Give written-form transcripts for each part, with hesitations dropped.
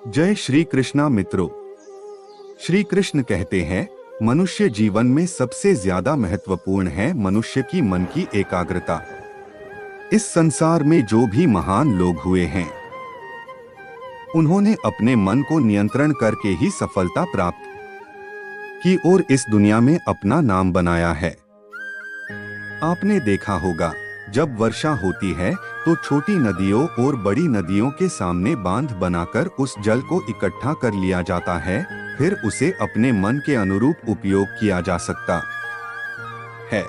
जय श्री कृष्णा मित्रों। श्री कृष्ण कहते हैं, मनुष्य जीवन में सबसे ज्यादा महत्वपूर्ण है मनुष्य की मन की एकाग्रता। इस संसार में जो भी महान लोग हुए हैं, उन्होंने अपने मन को नियंत्रण करके ही सफलता प्राप्त की और इस दुनिया में अपना नाम बनाया है। आपने देखा होगा, जब वर्षा होती है तो छोटी नदियों और बड़ी नदियों के सामने बांध बनाकर उस जल को इकट्ठा कर लिया जाता है, फिर उसे अपने मन के अनुरूप उपयोग किया जा सकता है।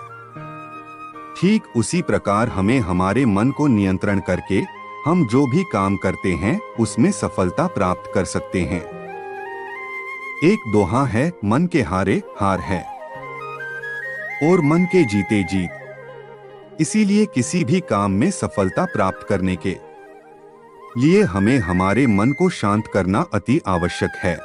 ठीक उसी प्रकार हमें हमारे मन को नियंत्रण करके हम जो भी काम करते हैं उसमें सफलता प्राप्त कर सकते हैं। एक दोहा है, मन के हारे हार है और मन के जीते जीत। इसीलिए किसी भी काम में सफलता प्राप्त करने के लिए हमें हमारे मन को शांत करना अति आवश्यक है।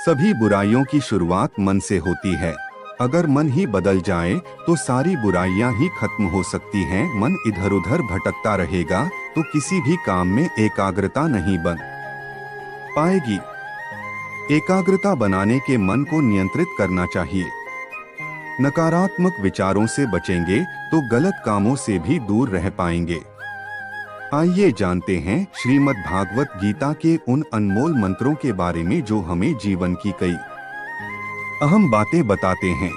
सभी बुराइयों की शुरुआत मन से होती है। अगर मन ही बदल जाए तो सारी बुराइयां ही खत्म हो सकती हैं। मन इधर उधर भटकता रहेगा तो किसी भी काम में एकाग्रता नहीं बन पाएगी। एकाग्रता बनाने के मन को नियंत्रित करना चाहिए। नकारात्मक विचारों से बचेंगे तो गलत कामों से भी दूर रह पाएंगे। आइए जानते हैं श्रीमद् भागवत गीता के उन अनमोल मंत्रों के बारे में जो हमें जीवन की कई अहम बातें बताते हैं।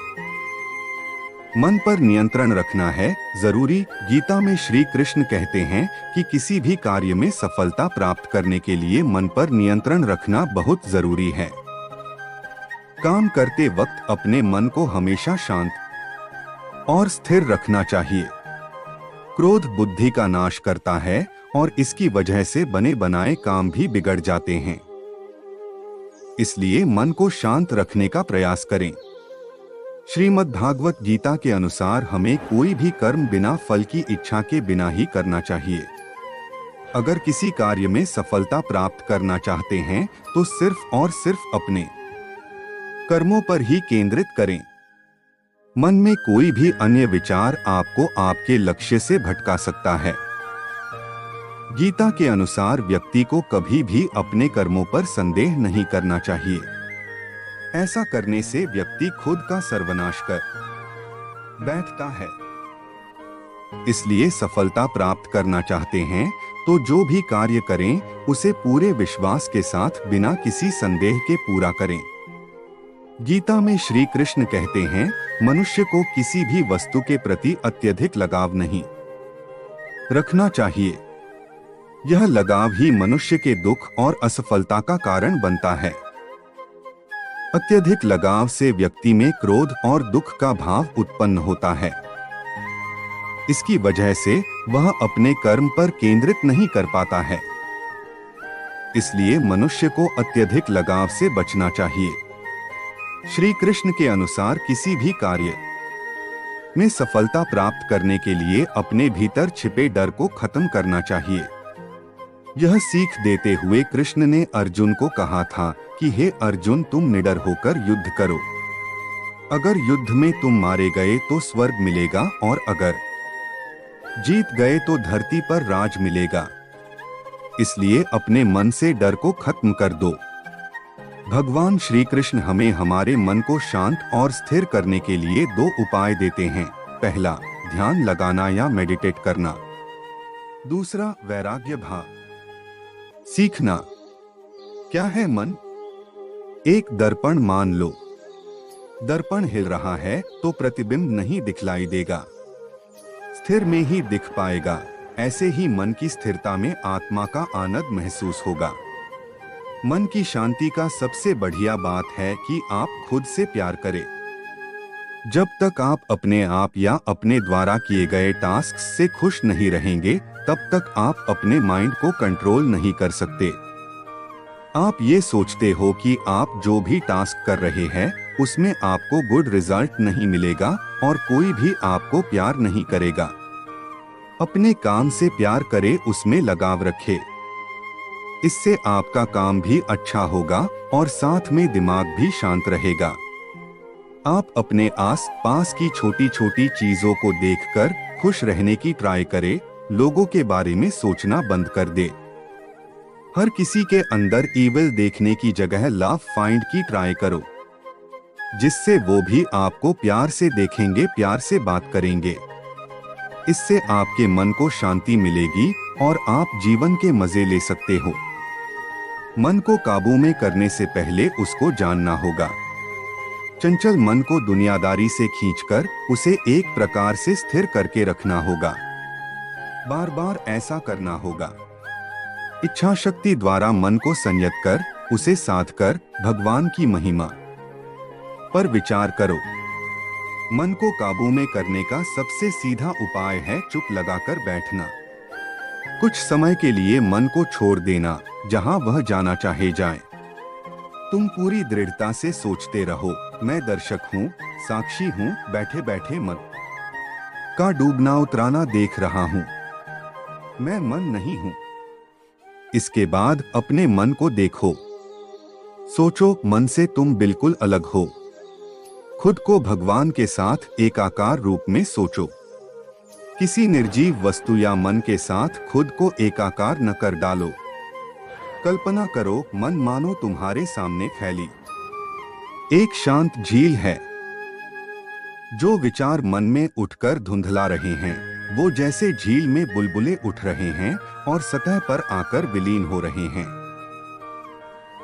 मन पर नियंत्रण रखना है जरूरी। गीता में श्री कृष्ण कहते हैं कि किसी भी कार्य में सफलता प्राप्त करने के लिए मन पर नियंत्रण रखना बहुत जरूरी है। काम करते वक्त अपने मन को हमेशा शांत और स्थिर रखना चाहिए। क्रोध बुद्धि का नाश करता है और इसकी वजह से बने बनाए काम भी बिगड़ जाते हैं। इसलिए मन को शांत रखने का प्रयास करें। श्रीमद् भागवत गीता के अनुसार हमें कोई भी कर्म बिना फल की इच्छा के बिना ही करना चाहिए। अगर किसी कार्य में सफलता प्राप्त करना चाहते हैं तो सिर्फ और सिर्फ अपने कर्मों पर ही केंद्रित करें। मन में कोई भी अन्य विचार आपको आपके लक्ष्य से भटका सकता है। गीता के अनुसार व्यक्ति को कभी भी अपने कर्मों पर संदेह नहीं करना चाहिए। ऐसा करने से व्यक्ति खुद का सर्वनाश कर बैठता है। इसलिए सफलता प्राप्त करना चाहते हैं तो जो भी कार्य करें उसे पूरे विश्वास के साथ बिना किसी संदेह के पूरा करें। गीता में श्री कृष्ण कहते हैं, मनुष्य को किसी भी वस्तु के प्रति अत्यधिक लगाव नहीं रखना चाहिए। यह लगाव ही मनुष्य के दुख और असफलता का कारण बनता है। अत्यधिक लगाव से व्यक्ति में क्रोध और दुख का भाव उत्पन्न होता है। इसकी वजह से वह अपने कर्म पर केंद्रित नहीं कर पाता है। इसलिए मनुष्य को अत्यधिक लगाव से बचना चाहिए। श्री कृष्ण के अनुसार किसी भी कार्य में सफलता प्राप्त करने के लिए अपने भीतर छिपे डर को खत्म करना चाहिए। यह सीख देते हुए कृष्ण ने अर्जुन को कहा था कि हे अर्जुन, तुम निडर होकर युद्ध करो। अगर युद्ध में तुम मारे गए तो स्वर्ग मिलेगा और अगर जीत गए तो धरती पर राज मिलेगा। इसलिए अपने मन से डर को खत्म कर दो। भगवान श्री कृष्ण हमें हमारे मन को शांत और स्थिर करने के लिए दो उपाय देते हैं। पहला, ध्यान लगाना या मेडिटेट करना। दूसरा, वैराग्य भाव सीखना। क्या है मन? एक दर्पण मान लो। दर्पण हिल रहा है तो प्रतिबिंब नहीं दिखलाई देगा, स्थिर में ही दिख पाएगा। ऐसे ही मन की स्थिरता में आत्मा का आनंद महसूस होगा। मन की शांति का सबसे बढ़िया बात है कि आप खुद से प्यार करें। जब तक आप अपने आप या अपने द्वारा किए गए टास्क से खुश नहीं रहेंगे, तब तक आप अपने माइंड को कंट्रोल नहीं कर सकते। आप ये सोचते हो कि आप जो भी टास्क कर रहे हैं उसमें आपको गुड रिजल्ट नहीं मिलेगा और कोई भी आपको प्यार नहीं करेगा। अपने काम से प्यार करें, उसमें लगाव रखें। इससे आपका काम भी अच्छा होगा और साथ में दिमाग भी शांत रहेगा। आप अपने आस पास की छोटी छोटी चीजों को देखकर खुश रहने की ट्राई करें। लोगों के बारे में सोचना बंद कर दे। हर किसी के अंदर ईविल देखने की जगह लव फाइंड की ट्राई करो, जिससे वो भी आपको प्यार से देखेंगे, प्यार से बात करेंगे। इससे आपके मन को शांति मिलेगी और आप जीवन के मजे ले सकते हो। मन को काबू में करने से पहले उसको जानना होगा। चंचल मन को दुनियादारी से खींचकर उसे एक प्रकार से स्थिर करके रखना होगा। बार बार ऐसा करना होगा। इच्छा शक्ति द्वारा मन को संयत कर उसे साध कर भगवान की महिमा पर विचार करो। मन को काबू में करने का सबसे सीधा उपाय है चुप लगाकर बैठना। कुछ समय के लिए मन को छोड़ देना, जहां वह जाना चाहे जाए। तुम पूरी दृढ़ता से सोचते रहो, मैं दर्शक हूँ, साक्षी हूँ, बैठे बैठे मन का डूबना उतराना देख रहा हूँ। मैं मन नहीं हूँ। इसके बाद अपने मन को देखो। सोचो, मन से तुम बिल्कुल अलग हो। खुद को भगवान के साथ एकाकार रूप में सोचो। किसी निर्जीव वस्तु या मन के साथ खुद को एकाकार न कर डालो। कल्पना करो, मन मानो तुम्हारे सामने फैली एक शांत झील है। जो विचार मन में उठकर धुंधला रहे हैं, वो जैसे झील में बुलबुले उठ रहे हैं और सतह पर आकर विलीन हो रहे हैं।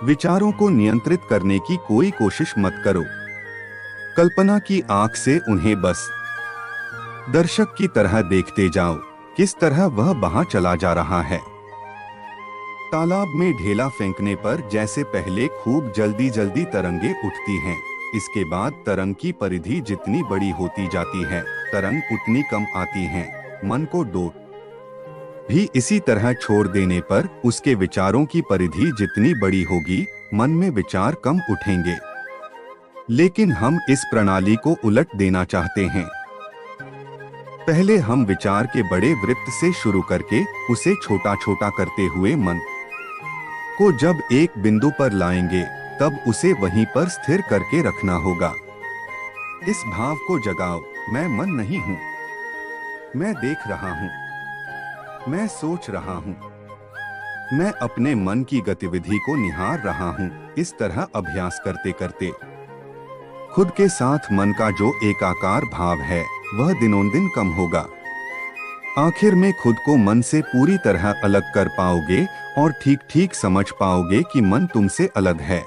विचारों को नियंत्रित करने की कोई कोशिश मत करो। कल्पना की आंख से उन्हें बस दर्शक की तरह देखते जाओ, किस तरह वह बहा चला जा रहा है। तालाब में ढेला फेंकने पर जैसे पहले खूब जल्दी जल्दी तरंगे उठती हैं, इसके बाद तरंग की परिधि जितनी बड़ी होती जाती है, तरंग उतनी कम आती हैं। मन को डो भी इसी तरह छोड़ देने पर उसके विचारों की परिधि जितनी बड़ी होगी, मन में विचार कम उठेंगे। लेकिन हम इस प्रणाली को उलट देना चाहते हैं। पहले हम विचार के बड़े वृत्त से शुरू करके उसे छोटा छोटा करते हुए मन को जब एक बिंदु पर लाएंगे, तब उसे वहीं पर स्थिर करके रखना होगा। इस भाव को जगाओ, मैं मन नहीं हूँ, मैं देख रहा हूँ, मैं सोच रहा हूँ, मैं अपने मन की गतिविधि को निहार रहा हूँ। इस तरह अभ्यास करते करते खुद के साथ मन का जो एकाकार भाव है, वह दिनों-दिन कम होगा। आखिर में खुद को मन से पूरी तरह अलग कर पाओगे और ठीक ठीक समझ पाओगे कि मन तुमसे अलग है।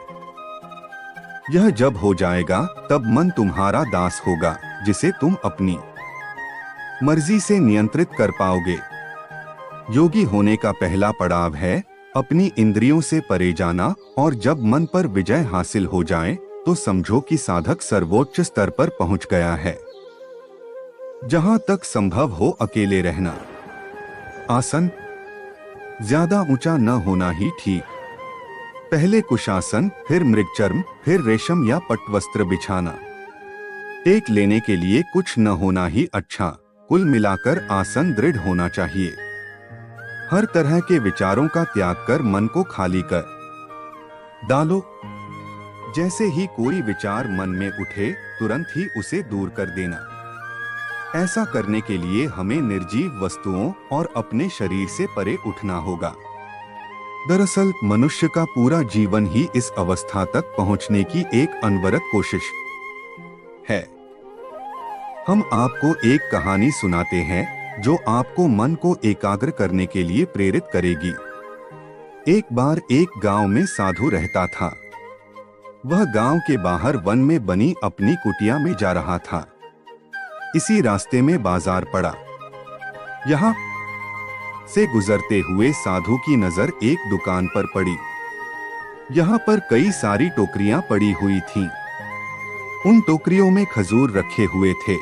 यह जब हो जाएगा, तब मन तुम्हारा दास होगा, जिसे तुम अपनी मर्जी से नियंत्रित कर पाओगे। योगी होने का पहला पड़ाव है अपनी इंद्रियों से परे जाना, और जब मन पर विजय हासिल हो जाए, तो समझो कि साधक सर्वोच्च स्तर पर पहुंच गया है। जहां तक संभव हो अकेले रहना। आसन ज्यादा ऊंचा न होना ही ठीक। पहले कुशासन, फिर मृगचर्म, फिर रेशम या पटवस्त्र बिछाना। टेक लेने के लिए कुछ न होना ही अच्छा। कुल मिलाकर आसन दृढ़ होना चाहिए। हर तरह के विचारों का त्याग कर मन को खाली कर डालो। जैसे ही कोई विचार मन में उठे, तुरंत ही उसे दूर कर देना। ऐसा करने के लिए हमें निर्जीव वस्तुओं और अपने शरीर से परे उठना होगा। दरअसल मनुष्य का पूरा जीवन ही इस अवस्था तक पहुंचने की एक अनवरत कोशिश है। हम आपको एक कहानी सुनाते हैं जो आपको मन को एकाग्र करने के लिए प्रेरित करेगी। एक बार एक गांव में साधु रहता था। वह गांव के बाहर वन में बनी अपनी कुटिया में जा रहा था। इसी रास्ते में बाजार पड़ा। यहाँ से गुजरते हुए साधु की नजर एक दुकान पर पड़ी। यहाँ पर कई सारी टोकरियां पड़ी हुई थीं। उन टोकरियों में खजूर रखे हुए थे।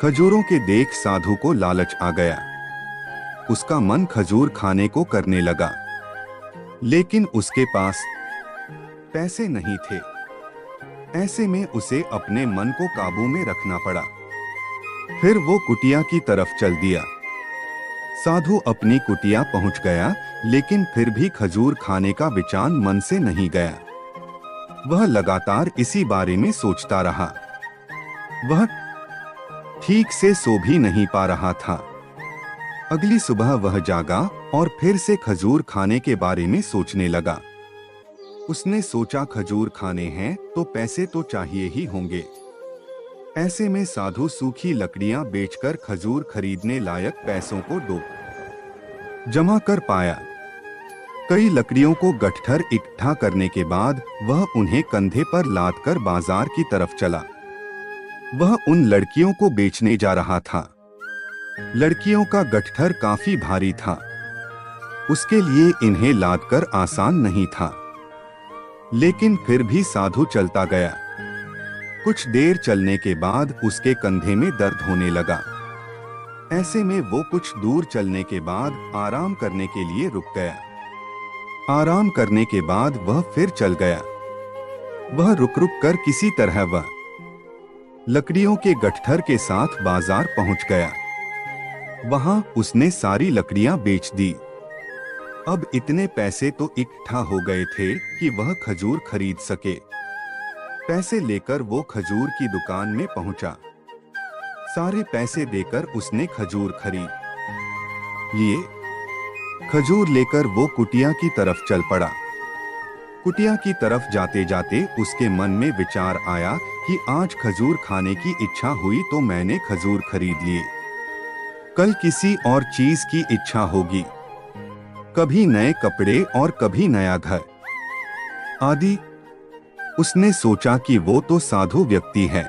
खजूरों के देख साधु को लालच आ गया। उसका मन खजूर खाने को करने लगा, लेकिन उसके पास पैसे नहीं थे। ऐसे में उसे अपने मन को काबू में रखना पड़ा। फिर वो कुटिया की तरफ चल दिया। साधु अपनी कुटिया पहुंच गया, लेकिन फिर भी खजूर खाने का विचार मन से नहीं गया। वह लगातार इसी बारे में सोचता रहा। वह ठीक से सो भी नहीं पा रहा था। अगली सुबह वह जागा और फिर से खजूर खाने के बारे में सोचने लगा। उसने सोचा खजूर खाने हैं तो पैसे तो चाहिए ही होंगे। ऐसे में साधु सूखी लकड़ियां बेचकर खजूर खरीदने लायक पैसों को जमा कर पाया। कई लकड़ियों को गठठर इकट्ठा करने के बाद वह उन्हें कंधे पर लाद कर बाजार की तरफ चला। वह उन लड़कियों को बेचने जा रहा था। लड़कियों का गठठर काफी भारी था, उसके लिए इन्हें लादकर आसान नहीं था, लेकिन फिर भी साधु चलता गया। कुछ देर चलने के बाद उसके कंधे में दर्द होने लगा। ऐसे में वो कुछ दूर चलने के बाद आराम करने के लिए रुक गया। आराम करने के बाद वह फिर चल गया। वह रुक रुक कर किसी तरह वह लकड़ियों के गठठर के साथ बाजार पहुंच गया। वहां उसने सारी लकड़ियां बेच दी। अब इतने पैसे तो इकट्ठा हो गए थे कि वह खजूर खरीद सके। पैसे लेकर वो खजूर की दुकान में पहुंचा। सारे पैसे देकर उसने खजूर खरीद लिए। खजूर लेकर वो कुटिया की तरफ चल पड़ा। कुटिया की तरफ जाते जाते उसके मन में विचार आया कि आज खजूर खाने की इच्छा हुई तो मैंने खजूर खरीद लिए। कल किसी और चीज की इच्छा होगी, कभी नए कपड़े और कभी नया घर आदि। उसने सोचा कि वो तो साधु व्यक्ति है,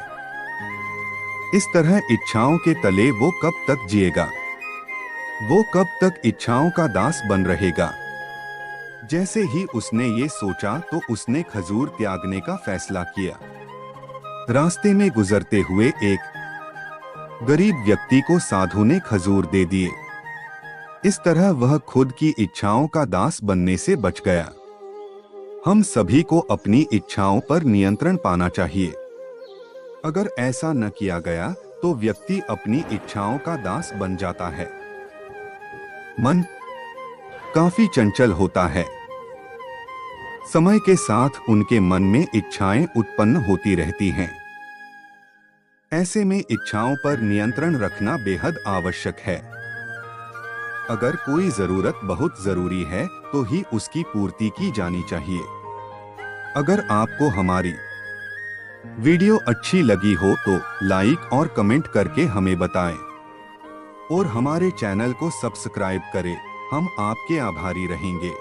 इस तरह इच्छाओं के तले वो कब तक जिएगा, वो कब तक इच्छाओं का दास बन रहेगा। जैसे ही उसने ये सोचा तो उसने खजूर त्यागने का फैसला किया। रास्ते में गुजरते हुए एक गरीब व्यक्ति को साधु ने खजूर दे दिए। इस तरह वह खुद की इच्छाओं का दास बनने से बच गया। हम सभी को अपनी इच्छाओं पर नियंत्रण पाना चाहिए। अगर ऐसा न किया गया तो व्यक्ति अपनी इच्छाओं का दास बन जाता है। मन काफी चंचल होता है। समय के साथ उनके मन में इच्छाएं उत्पन्न होती रहती हैं। ऐसे में इच्छाओं पर नियंत्रण रखना बेहद आवश्यक है। अगर कोई जरूरत बहुत जरूरी है तो ही उसकी पूर्ति की जानी चाहिए। अगर आपको हमारी वीडियो अच्छी लगी हो तो लाइक और कमेंट करके हमें बताएं और हमारे चैनल को सब्सक्राइब करें। हम आपके आभारी रहेंगे।